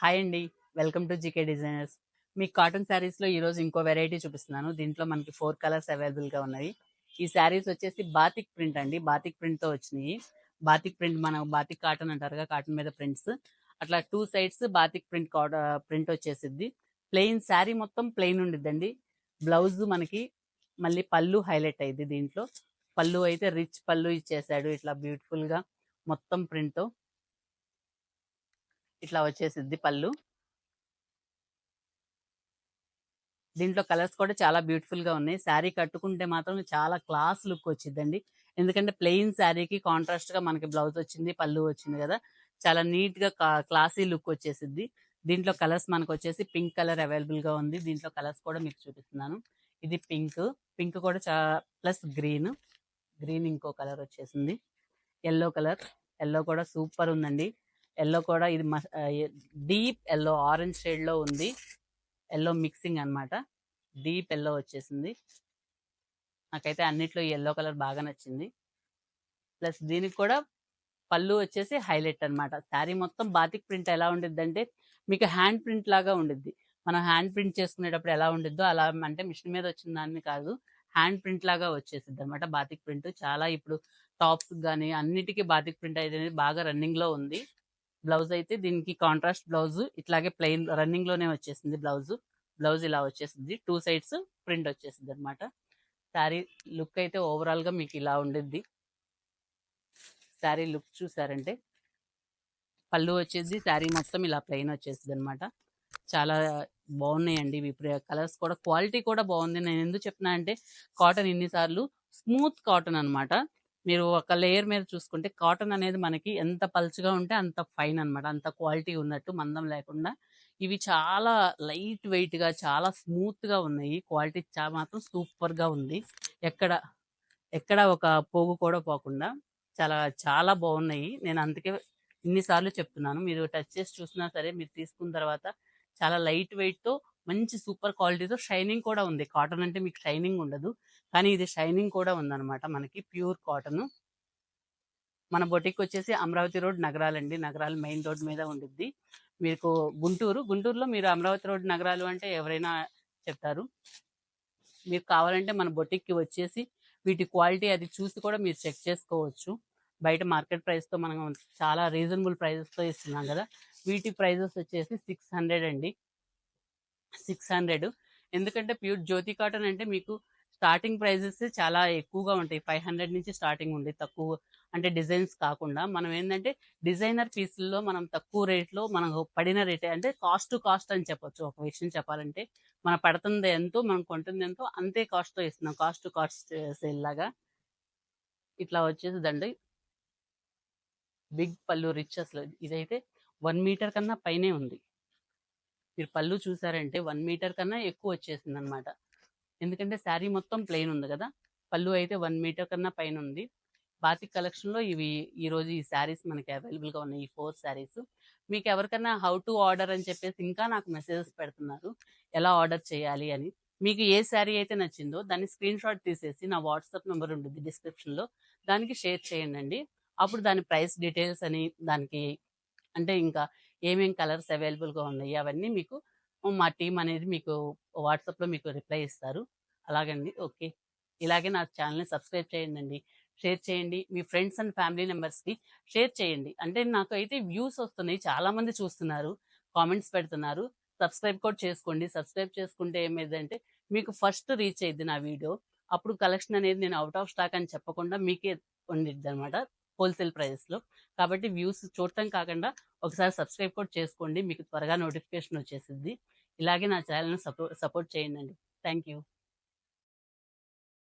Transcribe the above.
Hi అండి. Welcome to GK designers. మీకు cotton శారీస్‌లో ఈరోజు ఇంకో వెరైటీ చూపిస్తున్నాను. దీంట్లో మనకి 4 కలర్స్ అవైలబుల్‌గా ఉన్నాయి. ఈ శారీస్ వచ్చేసి బాతిక్ ప్రింట్ అండి. బాతిక్ ప్రింట్‌తో వచ్చినియి. బాతిక్ ప్రింట్ మనం బాతిక్ కాటన్ అంటారుగా, కాటన్ మీద ప్రింట్స్. అట్లా 2 సైడ్స్ బాతిక్ ప్రింట్ వచ్చేసిద్ది. ప్లెయిన్ శారీ మొత్తం ప్లెయిన్ ఉండిద్దండి. బ్లౌజ్ మనకి మళ్ళీ పళ్ళు హైలైట్ అయ్యిద్ది దీంట్లో. పళ్ళు అయితే రిచ్ పళ్ళు ఇచ్చేసాడు. ఇట్లా బ్యూటిఫుల్‌గా మొత్తం ప్రింట్‌తో ఇట్లా వచ్చేసిద్ది పళ్ళు. దీంట్లో కలర్స్ కూడా చాలా బ్యూటిఫుల్ గా ఉన్నాయి. శారీ కట్టుకుంటే మాత్రం చాలా క్లాస్ లుక్ వచ్చిందండి. ఎందుకంటే ప్లెయిన్ శారీకి కాంట్రాస్ట్ గా మనకి బ్లౌజ్ వచ్చింది, పళ్ళు వచ్చింది కదా. చాలా నీట్ గా క్లాసీ లుక్ వచ్చేసిద్ది. దీంట్లో కలర్స్ మనకు వచ్చేసి పింక్ కలర్ అవైలబుల్ గా ఉంది. దీంట్లో కలర్స్ కూడా మీకు చూపిస్తున్నాను. ఇది పింక్, పింక్ కూడా ప్లస్ గ్రీన్, గ్రీన్ ఇంకో కలర్ వచ్చేసింది. ఎల్లో కలర్, ఎల్లో కూడా సూపర్ ఉందండి. ఎల్లో కూడా ఇది డీప్ ఎల్లో ఆరెంజ్ షేడ్ లో ఉంది. ఎల్లో మిక్సింగ్ అన్నమాట. డీప్ ఎల్లో వచ్చేసింది. నాకైతే అన్నిట్లో ఈ ఎల్లో కలర్ బాగా నచ్చింది. ప్లస్ దీనికి కూడా పళ్ళు వచ్చేసి హైలైట్ అన్నమాట. శారీ మొత్తం బాతిక్ ప్రింట్ ఎలా ఉండిద్దంటే మీకు హ్యాండ్ ప్రింట్ లాగా ఉండిద్ది. మనం హ్యాండ్ ప్రింట్ చేసుకునేటప్పుడు ఎలా ఉండిద్దో అలా, అంటే మిషన్ మీద వచ్చిన దాన్ని కాదు, హ్యాండ్ ప్రింట్ లాగా వచ్చేసిద్ది అనమాట బాతిక్ ప్రింట్. చాలా ఇప్పుడు టాప్స్ కానీ అన్నిటికీ బాతిక్ ప్రింట్ అనేది బాగా రన్నింగ్ లో ఉంది. బ్లౌజ్ అయితే దీనికి కాంట్రాస్ట్ బ్లౌజ్ ఇట్లాగే ప్లెయిన్ రన్నింగ్ లోనే వచ్చేసింది. బ్లౌజ్ బ్లౌజ్ ఇలా వచ్చేసింది. 2 సైడ్స్ ప్రింట్ వచ్చేసింది అనమాట. శారీ లుక్ అయితే ఓవరాల్ గా మీకు ఇలా ఉండిద్ది. శారీ లుక్ చూసారంటే పళ్ళు వచ్చేసి శారీ మొత్తం ఇలా ప్లెయిన్ వచ్చేసింది అనమాట. చాలా బాగున్నాయండి ఇవి. కలర్స్ కూడా క్వాలిటీ కూడా బాగుంది. నేను ఎందుకు చెప్తున్నా అంటే కాటన్ ఇన్నిసార్లు స్మూత్ కాటన్ అన్నమాట. మీరు ఒక లేయర్ మీద చూసుకుంటే కాటన్ అనేది మనకి ఎంత పల్చగా ఉంటే అంత ఫైన్ అన్నమాట. అంత క్వాలిటీ ఉన్నట్టు, మందం లేకుండా. ఇవి చాలా లైట్ వెయిట్ గా చాలా స్మూత్ గా ఉన్నాయి. క్వాలిటీ మాత్రం సూపర్ గా ఉంది. ఎక్కడ ఎక్కడ ఒక పోగు కూడా పోకుండా చాలా చాలా బాగున్నాయి. నేను అందుకే ఇన్నిసార్లు చెప్తున్నాను. మీరు టచ్ చేసి చూసినా సరే, మీరు తీసుకున్న తర్వాత చాలా లైట్ వెయిట్ తో మంచి సూపర్ క్వాలిటీతో షైనింగ్ కూడా ఉంది. కాటన్ అంటే మీకు షైనింగ్ ఉండదు, కానీ ఇది షైనింగ్ కూడా ఉందన్నమాట. మనకి ప్యూర్ కాటన్. మన బొటిక్ వచ్చేసి అమరావతి రోడ్ నగరాలండి. నగరాలు మెయిన్ రోడ్ మీద ఉండిద్ది. మీకు గుంటూరులో మీరు అమరావతి రోడ్ నగరాలు అంటే ఎవరైనా చెప్తారు. మీరు కావాలంటే మన బొటిక్కి వచ్చేసి వీటి క్వాలిటీ అది చూసి కూడా మీరు చెక్ చేసుకోవచ్చు. బయట మార్కెట్ ప్రైస్తో మనం చాలా రీజనబుల్ ప్రైజెస్తో ఇస్తున్నాం కదా. వీటి ప్రైజెస్ వచ్చేసి 600 అండి. 600. ఎందుకంటే ప్యూర్ జ్యోతి కాటన్ అంటే మీకు స్టార్టింగ్ ప్రైజెస్ చాలా ఎక్కువగా ఉంటాయి. 500 నుంచి స్టార్టింగ్ ఉంది. తక్కువ అంటే డిజైన్స్ కాకుండా మనం ఏంటంటే డిజైనర్ పీసుల్లో మనం తక్కువ రేట్లో మనకు పడిన రేటే, అంటే కాస్ట్ టు కాస్ట్ అని చెప్పొచ్చు. ఒక విషయం చెప్పాలంటే మనం పడుతుంది ఎంతో, మనం కొంటుంది ఎంతో, అంతే కాస్ట్తో ఇస్తున్నాం. కాస్ట్ టు కాస్ట్ సేల్ లాగా ఇట్లా వచ్చేసిందండి. బిగ్ పళ్ళు రిచ్. అసలు ఇదైతే 1 మీటర్ కన్నా పైనే ఉంది. మీరు పళ్ళు చూసారంటే 1 మీటర్ కన్నా ఎక్కువ వచ్చేసింది అనమాట. ఎందుకంటే శారీ మొత్తం ప్లెయిన్ ఉంది కదా. పళ్ళు అయితే 1 మీటర్ కన్నా పైన ఉంది. బాతిక్ కలెక్షన్లో ఇవి ఈరోజు ఈ శారీస్ మనకి అవైలబుల్గా ఉన్నాయి. ఈ 4 శారీస్. మీకు ఎవరికైనా హౌ టు ఆర్డర్ అని చెప్పేసి ఇంకా నాకు మెసేజెస్ పెడుతున్నారు, ఎలా ఆర్డర్ చేయాలి అని. మీకు ఏ శారీ అయితే నచ్చిందో దాన్ని స్క్రీన్ షాట్ తీసేసి నా వాట్సాప్ నెంబర్ ఉంటుంది డిస్క్రిప్షన్లో, దానికి షేర్ చేయండి. అప్పుడు దాని ప్రైస్ డీటెయిల్స్ అని, దానికి అంటే ఇంకా ఏమేం కలర్స్ అవైలబుల్గా ఉన్నాయి అవన్నీ మీకు మా టీం అనేది మీకు వాట్సాప్లో మీకు రిప్లై ఇస్తారు. అలాగండి. ఓకే. ఇలాగే నా ఛానల్ని సబ్స్క్రైబ్ చేయండి, షేర్ చేయండి. మీ ఫ్రెండ్స్ అండ్ ఫ్యామిలీ మెంబర్స్కి షేర్ చేయండి. అంటే నాకు అయితే వ్యూస్ వస్తున్నాయి, చాలామంది చూస్తున్నారు, కామెంట్స్ పెడుతున్నారు. సబ్స్క్రైబ్ కూడా చేసుకోండి. సబ్స్క్రైబ్ చేసుకుంటే ఏమైందంటే మీకు ఫస్ట్ రీచ్ అయ్యిద్ది నా వీడియో. అప్పుడు కలెక్షన్ అనేది నేను అవుట్ ఆఫ్ స్టాక్ అని చెప్పకుండా మీకే ఉండిద్ది అనమాట, హోల్సేల్ ప్రైజెస్లో. కాబట్టి వ్యూస్ చూడటం కాకుండా ఒకసారి సబ్స్క్రైబ్ కూడా చేసుకోండి. మీకు త్వరగా నోటిఫికేషన్ వచ్చేసిద్ది. ఇలాగే నా ఛానల్ని సపోర్ట్ చేయండి. Thank you.